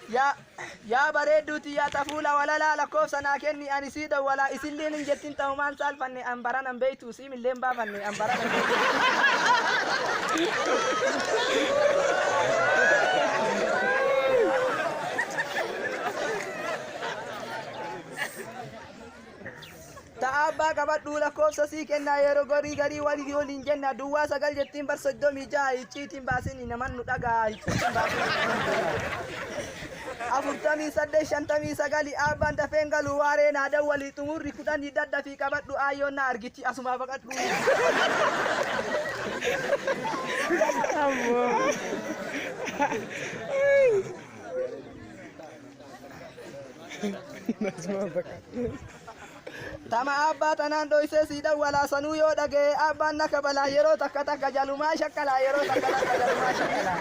يا بريدوتي يا تفولا ولا لا لكوف سنا كني أنا سيدا ولا إسلين إن جتين تومان سالفني أمبرنا بيتو سيم اللي مبافني أمبرنا Taaba kabat dula kop sasi kenna yero gori gari wali di olin jenna duwa sagal jettin bar soddo mi jai citin basin ina man nudaga citin basin afurtami sadde shantami sagali aban da fengalu ware na da wali tumurri kudani dadda fi kabat du ayo na argiti asuma fakat du Tama abba tanan do ise sida wala sanu yo dage abba nakabala yero takata kajaluma shakala yero takata kajaluma shakala.